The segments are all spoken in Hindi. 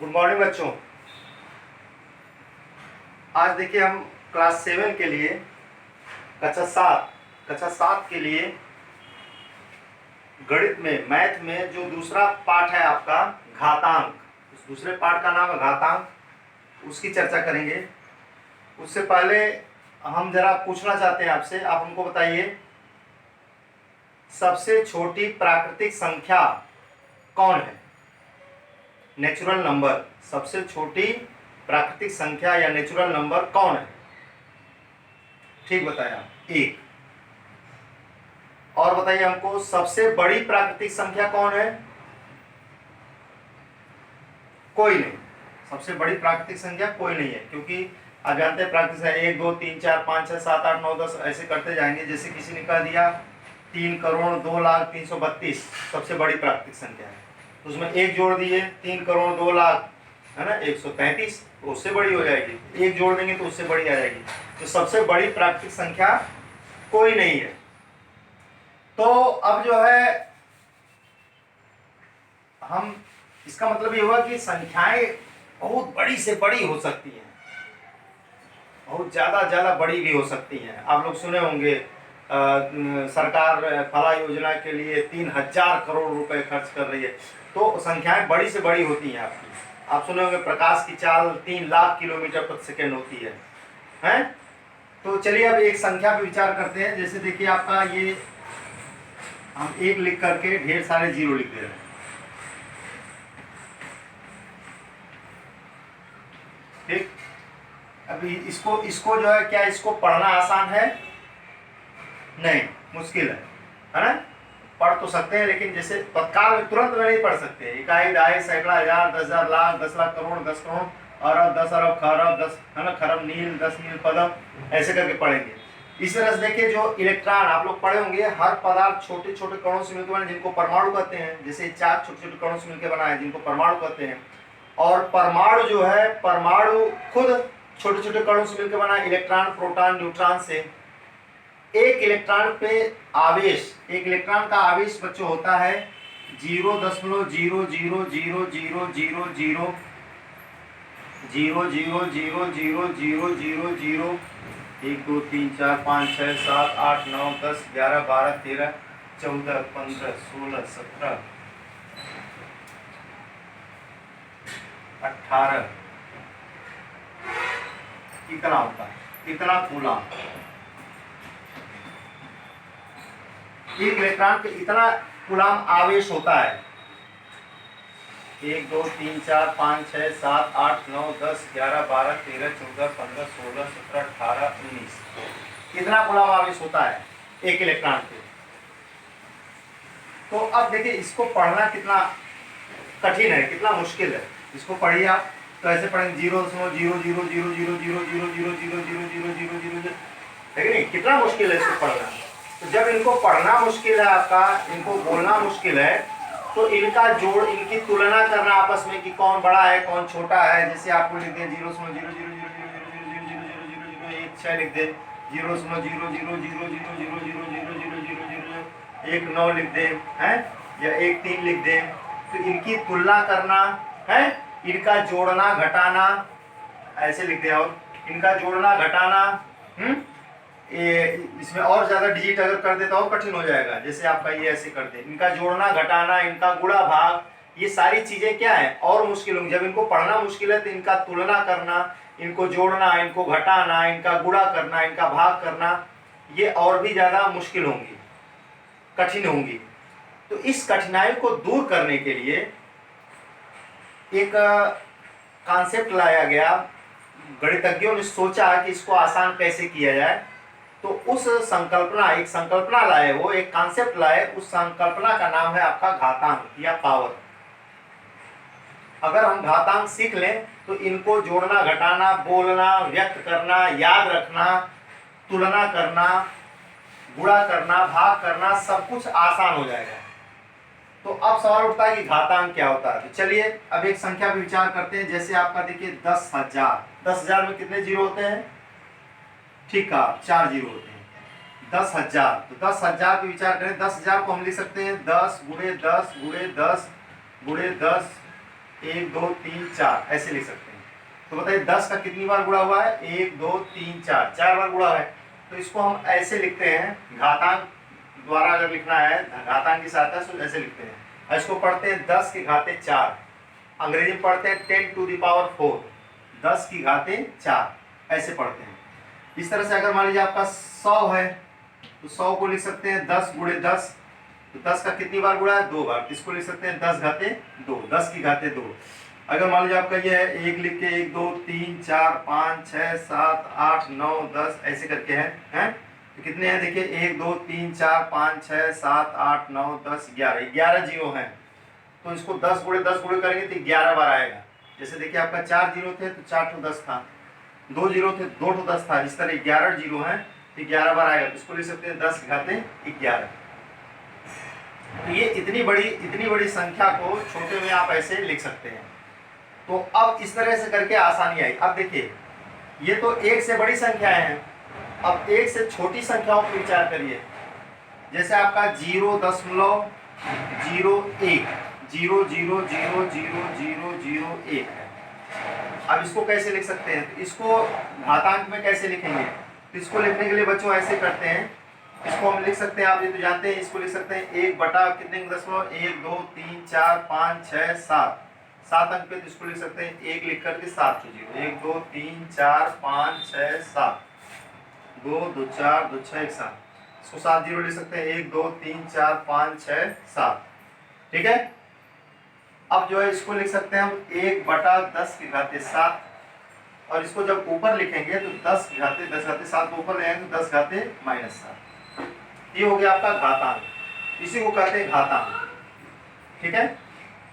गुड मॉर्निंग बच्चों। आज देखिए हम क्लास 7 के लिए कक्षा 7 के लिए गणित में मैथ में जो दूसरा पाठ है आपका घातांक, उस दूसरे पाठ का नाम है घातांक, उसकी चर्चा करेंगे। उससे पहले हम जरा पूछना चाहते हैं आपसे, आप हमको बताइए सबसे छोटी प्राकृतिक संख्या कौन है? नेचुरल नंबर, सबसे छोटी प्राकृतिक संख्या या नेचुरल नंबर कौन है? ठीक बताया, एक। और बताइए हमको सबसे बड़ी प्राकृतिक संख्या कौन है? कोई नहीं, सबसे बड़ी प्राकृतिक संख्या कोई नहीं है, क्योंकि आप जानते हैं प्राकृतिक संख्या 1 2 3 4 5 6 7 8 9 10 ऐसे करते जाएंगे। जैसे किसी ने कह दिया 3,02,00,332 सबसे बड़ी प्राकृतिक संख्या है, तो उसमें एक जोड़ दिए 3,02,00,000 है ना, 133, तो उससे बड़ी हो जाएगी। एक जोड़ देंगे तो उससे बड़ी आ जाएगी। तो सबसे बड़ी प्राकृतिक संख्या कोई नहीं है। तो अब जो है हम, इसका मतलब ये हुआ कि संख्याएं बहुत बड़ी से बड़ी हो सकती हैं, बहुत ज्यादा बड़ी भी हो सकती हैं। आप लोग सुने होंगे सरकार फला योजना के लिए 3,000 करोड़ रुपए खर्च कर रही है, तो संख्याएं बड़ी से बड़ी होती हैं आपकी। आप सुने होंगे प्रकाश की चाल 3 लाख किलोमीटर प्रति सेकेंड होती है, हैं? तो चलिए अब एक संख्या पे विचार करते हैं। जैसे देखिए आपका ये, हम एक लिख करके ढेर सारे जीरो लिख दे रहे हैं। ठीक, अभी इसको जो है, क्या इसको पढ़ना आसान है? नहीं, मुश्किल है ना? पढ़ तो सकते हैं, लेकिन जैसे तत्काल में तुरंत में नहीं पढ़ सकते। इकाई, दहाई, सैकड़ा, हजार, 10,000, लाख, 10 लाख, करोड़, 10 करोड़, अरब, 10 अरब, खरब, 10 है ना, खरब, नील, 10 नील, पदम, ऐसे करके पढ़ेंगे। इस तरह से देखिए, जो इलेक्ट्रॉन आप लोग पढ़े होंगे, हर पदार्थ छोटे छोटे कणों से मिलकर बना, जिनको परमाणु कहते हैं। जैसे 4 छोटे छोटे कणों से मिलकर बना है, जिनको परमाणु कहते हैं। और परमाणु जो है, परमाणु खुद छोटे छोटे कणों से मिलकर बना है, इलेक्ट्रॉन, प्रोटॉन, न्यूट्रॉन से। एक इलेक्ट्रॉन पे आवेश, एक इलेक्ट्रॉन का आवेश बच्चों होता है 0.000000000 1 2 3 4 5 6 7 8 9 10 11 12 13 14 15 16 17 18, इतना होता है, इतना कूलम। एक इलेक्ट्रॉन पे इतना कूलम आवेश होता है। 1 2 3 4 5 6 7 8 9 10 11 12 13 14 15 16 17 18 19, इतना कूलम आवेश होता है एक इलेक्ट्रॉन पे। तो अब देखिए, इसको पढ़ना कितना कठिन है, कितना मुश्किल है। इसको पढ़िए आप, तो ऐसे पढ़ेंगे 0.0000000000000, है कि नहीं? कितना मुश्किल है इसको पढ़ना। तो जब इनको पढ़ना मुश्किल है आपका, इनको बोलना मुश्किल है, तो इनका जोड़, इनकी तुलना करना आपस में कि कौन बड़ा है कौन छोटा है। जैसे आपको लिख दें 0.000000000000000 लिख दें, 0.00000000000 लिख दें, हैं, या 1 3 लिख दें। तो इनकी तुलना करना है, इनका जोड़ना घटाना, ऐसे लिख दें। और इनका जोड़ना घटाना, इसमें और ज्यादा डिजिट अगर कर दे तो और कठिन हो जाएगा। जैसे आपका ये ऐसे कर दे, इनका जोड़ना घटाना, इनका गुणा भाग, ये सारी चीजें क्या है, और मुश्किल होंगी। जब इनको पढ़ना मुश्किल है तो इनका तुलना करना, इनको जोड़ना, इनको घटाना, इनका गुणा करना, इनका भाग करना, ये और भी ज्यादा मुश्किल होंगी, कठिन होंगी। तो इस कठिनाई को दूर करने के लिए एक कॉन्सेप्ट लाया गया। गणितज्ञों ने सोचा कि इसको आसान कैसे किया जाए, तो उस संकल्पना, एक संकल्पना लाए, वो एक कॉन्सेप्ट लाए। उस संकल्पना का नाम है आपका घातांक या पावर। अगर हम घातांक सीख लें तो इनको जोड़ना, घटाना, बोलना, व्यक्त करना, याद रखना, तुलना करना, गुणा करना, भाग करना, सब कुछ आसान हो जाएगा। तो अब सवाल उठता है कि घातांक क्या होता है। तो चलिए अब एक संख्या पर विचार करते हैं। जैसे आपका देखिए 10,000, 10,000 में कितने जीरो होते हैं? ठीक है, 4 जीरो होते हैं। 10,000, तो 10,000 पे विचार करें। 10,000 को हम लिख सकते हैं 10 × 10 × 10 × 10 1 2 3 4 ऐसे लिख सकते हैं। तो बताइए 10 का कितनी बार गुणा हुआ है? 1 2 3 4, 4 बार गुणा है। तो इसको हम ऐसे लिखते हैं, घातांक द्वारा अगर लिखना है घातांक की सहायता से ऐसे लिखते हैं। और इसको पढ़ते हैं 10 की घाते 4, अंग्रेजी में पढ़ते हैं 10 टू द पावर 4, 10 की घाते 4 ऐसे पढ़ते हैं। इस तरह से अगर मान लीजिए आपका 100 है तो 100 को लिख सकते हैं 10 गुणे 10, तो 10 का कितनी बार गुणा है? 2 बार। इसको लिख सकते हैं 10 घाते 2, 10 की घाते 2। अगर मान लीजिए आपका ये है 1 लिख के 1 2 3 4 5 6 7 8 9 10 ऐसे करके हैं तो कितने हैं देखिए 1 2 3 4 5 6 7 8 9 10 11, 11 जीरो हैं। तो इसको 10 गुणे 10 गुणे करेंगे तो 11 बार आएगा। जैसे देखिए आपका 4 जीरो थे तो 4 ठो 10 था, 2 जीरो थे 2 ठो 10 था, इस तरह 11 जीरो हैं तो 11 बार आएगा। तो इसको लिख सकते हैं 10 की घाते 11। तो ये इतनी बड़ी संख्या को छोटे में आप ऐसे लिख सकते हैं। तो अब इस तरह से करके आसानी आई। अब देखिए ये तो 1 से बड़ी संख्याएं हैं, अब 1 से छोटी संख्याओं पर विचार करिए। जैसे आपका 0.01 0.00000001 है। अब इसको कैसे लिख सकते हैं? तो इसको घातांक में कैसे लिखेंगे? तो इसको लिखने के लिए बच्चों ऐसे करते हैं, इसको हम लिख सकते हैं, आप ये तो जानते हैं, इसको लिख सकते हैं 1 बटा कितने दशमलव 1 2 3 4 5 6 7, 7 अंक पे। तो इसको लिख सकते हैं 1 लिख करके 7 जीरो, 1 2 3 4 5 6 7, 2 2 4 2 6 1 7, इसको 7 जीरो लिख सकते हैं 1 2 3 4 5 6 7। ठीक है। अब जो है इसको लिख सकते हैं हम 1 बटा 10 की घाते 7, और इसको जब ऊपर लिखेंगे तो 10 की घाते 7 को ऊपर ले आएंगे तो 10 घाते -7। ये हो गया आपका घातांक, इसी को कहते हैं घातांक। ठीक है।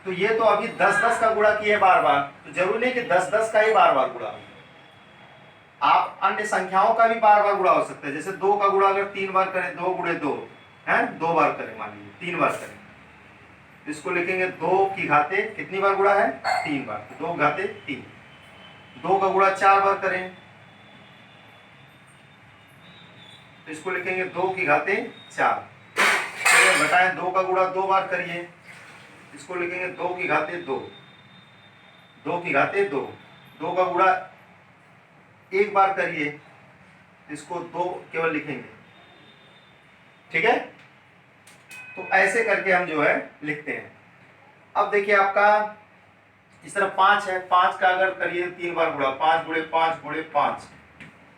तो ये तो अभी 10 का गुणा किए बार बार, तो जरूरी नहीं कि 10 का ही बार बार गुणा हो, आप अन्य संख्याओं का भी बार बार गुणा हो सकता है। जैसे 2 का गुणा अगर 3 बार करें, 2 गुणे 2 है, 2 बार करें, मान लीजिए 3 बार करें, इसको लिखेंगे 2 की घाते कितनी बार गुणा है? 3 बार, 2 घाते 3। 2 का गुणा 4 बार करें तो इसको लिखेंगे 2 की घाते 4। चलिए घटाएं, 2 का गुणा 2 बार करिए, इसको लिखेंगे 2 की घाते 2, 2 की घाते 2। 2 का गुणा 1 बार करिए, इसको 2 केवल लिखेंगे। ठीक है। तो ऐसे करके हम जो है लिखते हैं। अब देखिए आपका इस तरह 5 है, 5 का अगर करिए 3 बार गुणा, 5 गुणे 5 गुणे 5,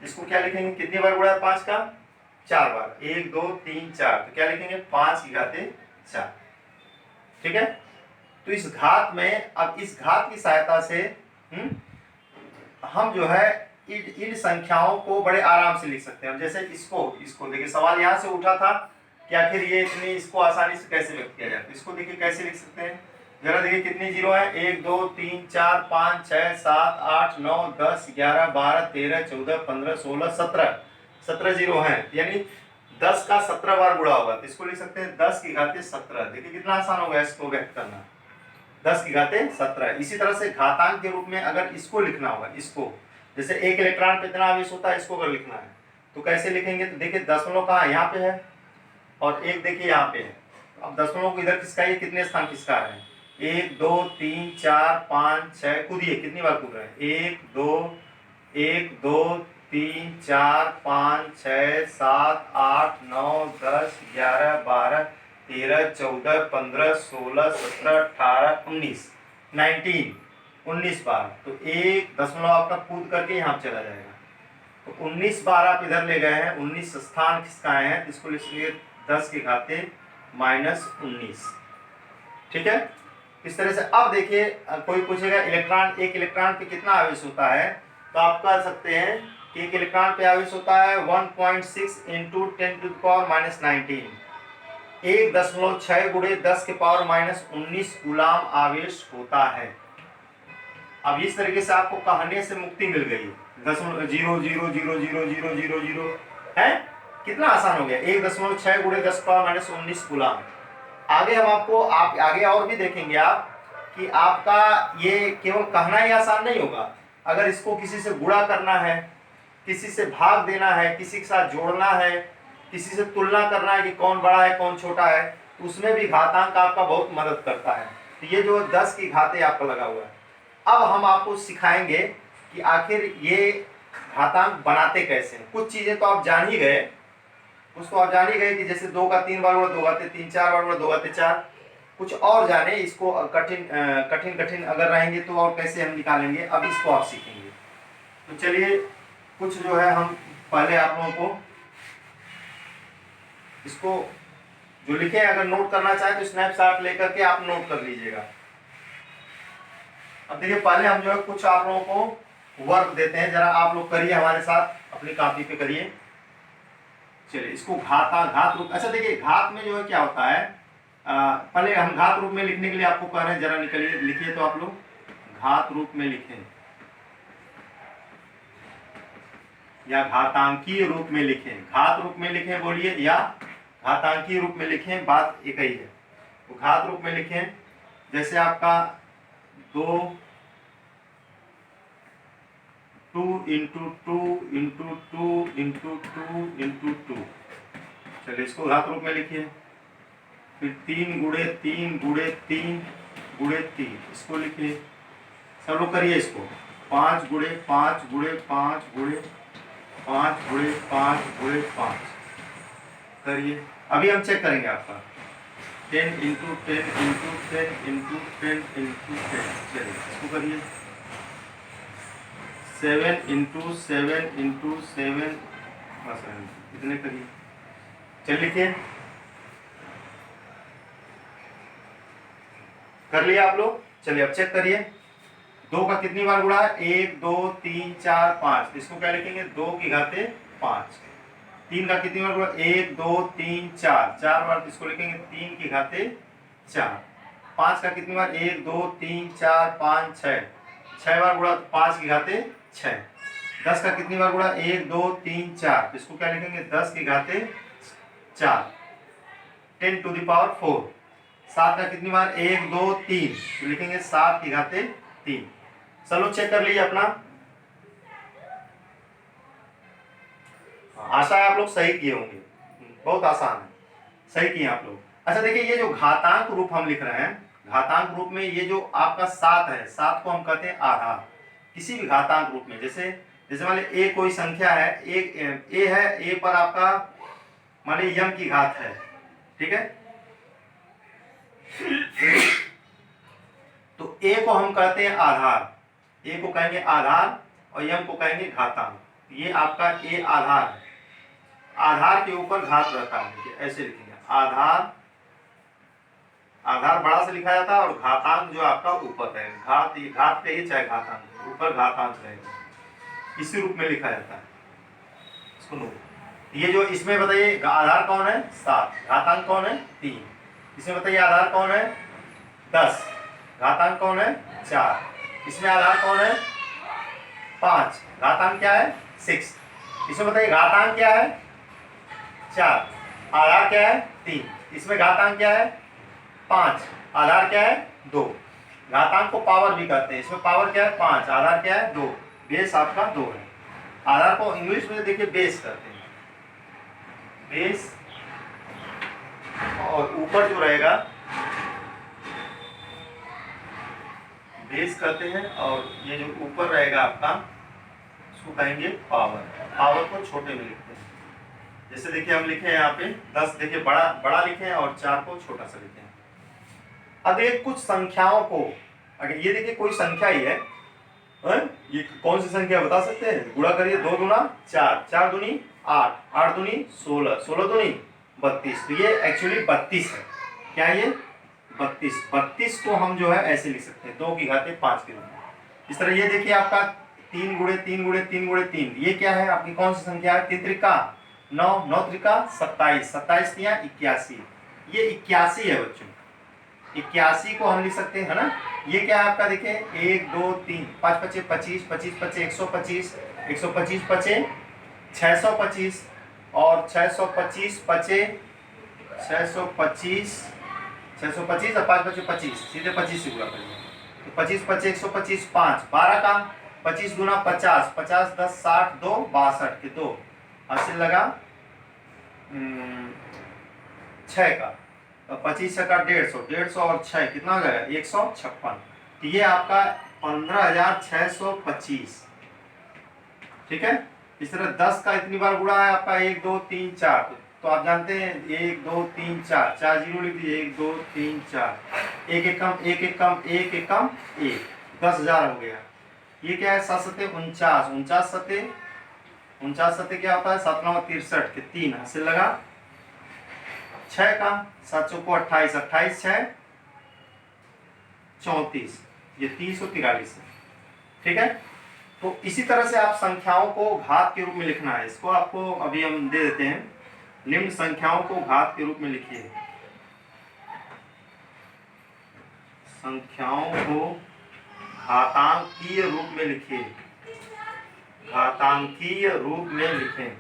इसको क्या लिखेंगे? कितनी बार गुणा है 5 का? 4 बार, 1 2 3 4, तो क्या लिखेंगे? 5 की घाते 4। ठीक है। तो इस घात में, अब इस घात की सहायता से हम जो है इन संख्याओं को बड़े आराम से लिख सकते हैं। जैसे इसको देखिए, सवाल यहाँ से उठा था कि आखिर ये इतनी, इसको आसानी से कैसे व्यक्त किया जाए। इसको देखिए कैसे लिख सकते हैं, जरा देखिए कितनी जीरो है? 1 2 3 4 5 6 7 8 9 10 11 12 13 14 15 16 17, 17 जीरो हैं, यानी 10 का 17 बार गुणा होगा। तो इसको लिख सकते हैं 10 की घाते 17। देखिए कितना आसान हो गया इसको व्यक्त करना, 10 की घाते 17। इसी तरह से घातांक के रूप में अगर इसको लिखना होगा, इसको जैसे 1 इलेक्ट्रॉन पे इतना आवेश होता है, इसको अगर लिखना है तो कैसे लिखेंगे? तो देखिए दशमलव कहाँ है? यहाँ पे है, और 1 देखिए यहाँ पे है। अब दशमलव को इधर खिसकाइए, कितने स्थान खिसका है? 1 2 3 4 5 6, कूदिए, कितनी बार कूद रहे हैं? 1 2 3 4 5 6 7 8 9 10 11 12 13 14 15 16 17 18 19, 19 बार। तो 1 दशमलव आपका कूद करके यहाँ चला जाएगा, तो 19 बार आप इधर ले गए हैं, 19 स्थान खिसकाए हैं, तो इसको लिखिए 10 की घाते -19। ठीक है। इस तरह से अब देखिए कोई पूछेगा इलेक्ट्रॉन, एक इलेक्ट्रॉन पे कितना आवेश होता है? तो आप कह सकते हैं कि एक इलेक्ट्रॉन पे आवेश होता है 1.6 × 10⁻19, 1.6 गुणे 10 के पावर -19 गुलाम आवेश होता है। अब इस तरीके से आपको कहने से मुक्ति मिल गई, 0.0000000 है, कितना आसान हो गया, 1.6 गुणे 10 पावर -19 गुलाम। आगे हम आपको आगे और भी देखेंगे आप कि आपका ये केवल कहना ही आसान नहीं होगा, अगर इसको किसी से गुणा करना है, किसी से भाग देना है, किसी के साथ जोड़ना है, किसी से तुलना करना है कि कौन बड़ा है कौन छोटा है, तो उसमें भी घातांक आपका बहुत मदद करता है। तो ये जो 10 की घाते आपका लगा हुआ है। अब हम आपको सिखाएंगे कि आखिर ये घातांक बनाते कैसे हैं। कुछ चीजें तो आप जान ही गए, कुछ तो आप जान ही गए कि जैसे 2 का 3 बार गुणा 2 घाते 3, 4 बार गुणा 2 घाते 4। कुछ और जाने इसको कठिन अगर रहेंगे तो और कैसे हम निकालेंगे, अब इसको आप सीखेंगे। तो चलिए कुछ जो है हम पहले आप लोगों को इसको जो लिखे अगर नोट करना चाहे तो स्नैपशॉट लेकर के आप नोट कर लीजिएगा। अब देखिए पहले हम जो है कुछ आप लोगों को वर्क देते हैं, जरा आप लोग करिए हमारे साथ, अपनी कॉपी पे करिए। चलिए इसको घात रूप, अच्छा देखिए घात में जो है क्या होता है, पहले हम घात रूप में लिखने के लिए आपको कह रहे हैं, जरा निकलिए लिखिए तो आप लोग घात रूप में लिखें या घातांकीय रूप में लिखें। घात रूप में लिखें बोलिए या घातांकीय रूप में लिखें, बात एक ही है। तो घात रूप में लिखें, जैसे आपका 2 इंटू टू, चलिए इसको घात रूप में लिखिए। फिर 3 गुणे 3 गुणे 3 गुणे 3, इसको लिखिए। सब लोग करिए इसको। 5 गुणे 5 गुणे 5 गुणे 5 गुणे 5 गुणे 5 करिए। अभी हम चेक करेंगे आपका 10 इंटू 10 इंटू 10 इंटू 10 इंटू 10, चलिए इसको करिए। 7 इंटू 7 इंटू 7, बस इतने करिए। चलिए लिखिए, कर लिया आप लोग। चलिए अब चेक करिए 2 का कितनी बार गुणा है, 1 2 3 4 5, इसको क्या लिखेंगे 2 की घाते 5। 3 का कितनी बार गुणा, 1 2 3 4, 4 बार, इसको लिखेंगे 3 की घाते 4। 5 का कितनी बार, 1 2 3 4 5 6, 6 बार गुणा 5 की घाते 6। 10 का कितनी बार गुणा, 1 2 3 4, इसको क्या लिखेंगे 10 की घाते 4, 10 टू द पावर 4। 7 का कितनी बार, 1 2 3, तो लिखेंगे 7 की घाते 3। चलो चेक कर लीजिए अपना। आशा है आप लोग सही किए होंगे, बहुत आसान है, सही किए आप लोग। अच्छा देखिए ये जो घातांक रूप हम लिख रहे हैं, घातांक रूप में ये जो आपका 7 है, 7 को हम कहते हैं आधार। किसी भी घातांक रूप में जैसे मान लीजिए ए कोई संख्या है, ए है, ए पर आपका मान लीजिए यम की घात है, ठीक है, तो ए को हम कहते हैं आधार, ए को कहेंगे आधार और यम को कहेंगे घातांक। ये आपका ए आधार है, आधार के ऊपर घात रहता है, ऐसे लिखेंगे आधार, आधार बड़ा से लिखा जाता है और घातांक जो आपका ऊपर है, घात कहिए चाहे घातांक, ऊपर घातांक रहेगा, इसी रूप में लिखा जाता है। इसको नोट, ये जो इसमें बताइए आधार कौन है 7, घातांक कौन है 3, इसमें बताइए आधार कौन है 10, घातांक कौन है 4, इसमें आधार कौन है 5, घातांक क्या है 6, इसमें बताइए घातांक क्या है 4, आधार क्या है 3, इसमें घातांक क्या है 5, आधार क्या है 2। घातांक को पावर भी कहते हैं, इसमें पावर क्या है 5, आधार क्या है 2, बेस आपका 2 है। आधार को इंग्लिश में देखिए बेस कहते हैं, बेस, और ऊपर जो रहेगा बेस कहते हैं, और ये जो ऊपर रहेगा आपका उसको कहेंगे पावर। पावर को छोटे में लिखते हैं, जैसे देखिए हम लिखे हैं यहाँ पे 10, देखिए बड़ा लिखे हैं और 4 को छोटा सा लिखे हैं। अब एक कुछ संख्याओं को, अगर ये देखिए कोई संख्या ही है, ये कौन सी संख्या बता सकते हैं, गुणा करिए 2 दूना 4, 4 दूनी 8, 8 दूनी 16, 16 दूनी 32, तो ये एक्चुअली 32 है। क्या ये 32 को हम जो है ऐसे लिख सकते हैं 2 की घाते 5 के रूप में। इस तरह ये देखिए आपका 3 गुणे 3 गुणे 3 गुणे 3, ये क्या है आपकी कौन सी संख्या है, 3 त्रिका 9, 9 त्रिका 27, 27 तिया 81, ये 81 है बच्चों, 81 को हम लिख सकते हैं ना। ये क्या है आपका देखिए 1 2 3 5 पचे 25, 25 पचे 125, 125 पचे 625, और 625 पचे 625 और 5 पचे 25, सीधे 25 से गुणा करेंगे तो 25 पचे 125, 5 12 का 25 गुना 50, 50 10 60 2 62 के 2 हासिल लगा 6 का, 25 छक्का 150, 150 और 6 कितना हो जाएगा 156। तो ये आपका 15,625। ठीक है। इस तरह 10 का इतनी बार गुणा है आपका 1 2 3 4, तो आप जानते हैं 1 2 3 4, 4 जीरो लिख दीजिए, 1 2 3 4, एक एक कम एक एक कम एक एक कम एक, 10,000 हो गया। ये क्या है 7 सते 49, 49 सते क्या होता है 7 9 63 के 3 हासिल लगा। 6 का 7 चौको 28, 28 6 34, ये 343 है। ठीक है। तो इसी तरह से आप संख्याओं को घात के रूप में लिखना है। इसको आपको अभी हम दे देते हैं। निम्न संख्याओं को घात के रूप में लिखिए। संख्याओं को घातांकीय रूप में लिखिए, घातांकीय रूप में लिखें।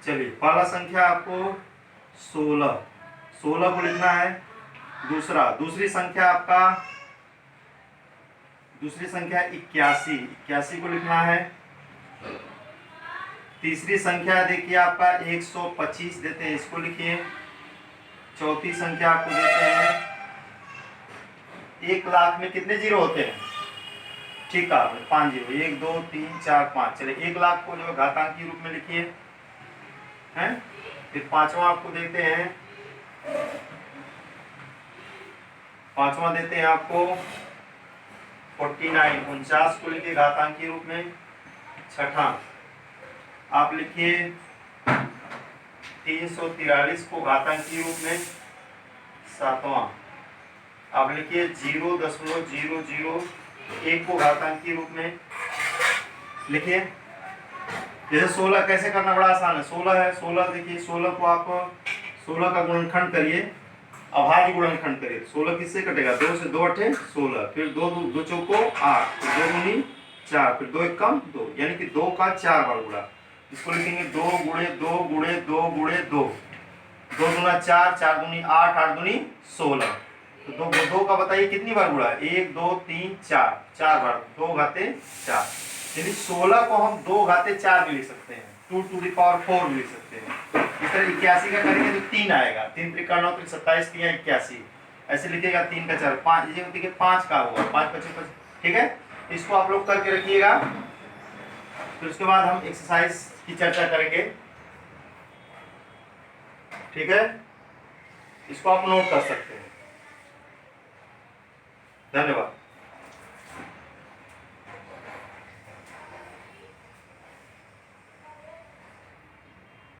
चलिए पहला संख्या आपको 16, 16 को लिखना है। दूसरी संख्या आपका दूसरी संख्या 81, 81 को लिखना है। तीसरी संख्या देखिए आपका 125 देते हैं, इसको लिखिए। चौथी संख्या आपको देते हैं 1 लाख में कितने जीरो होते हैं, ठीक है 5 जीरो, 1 2 3 4 5। चलिए 1 लाख को जो घातांकीय रूप में लिखिए हैं। फिर पांचवा आपको देते हैं, पांचवा देते हैं आपको 49, 49 को लिखिए घातांकीय रूप में। छठा आप लिखिए 343 को घातांकीय रूप में। सातवां आप लिखिए 0.001 को घातांकीय रूप में लिखिए। जैसे 16 कैसे करना बड़ा आसान है। 16 है, 16 देखिए 16 को आप 16 का गुणनखंड करिए, अभाज्य गुणनखंड करिए। 16 किससे कटेगा 2 से, 2 8 16, फिर 2 चौको 8, फिर 2 दूनी 4, फिर 2 एक कम 2, यानी कि 2 का 4 बार गुणा। इसको लिखेंगे 2 गुणे 2 गुणे 2 गुणे 2, 2 दूना 4, 4 दूनी 8, 8 दूनी 16। तो 2 का बताइए कितनी बार गुणा, 1 2 3 4, 4 बार, 2 घाते 4। यानी 16 को हम 2 घाते 4 भी लिख सकते हैं, 2 टू द पावर 4 भी लिख सकते हैं। इस तरह 81 का करेंगे तो 3 आएगा, 3 त्रिक 9 त्रिक 27, 3 81, ऐसे लिखेगा। 3 का 4 5, ये देखिए 5 का हुआ, 5 25। ठीक है, इसको आप लोग करके रखिएगा। फिर उसके बाद हम एक्सरसाइज की चर्चा करेंगे। ठीक है, इसको आप नोट कर सकते हैं। धन्यवाद।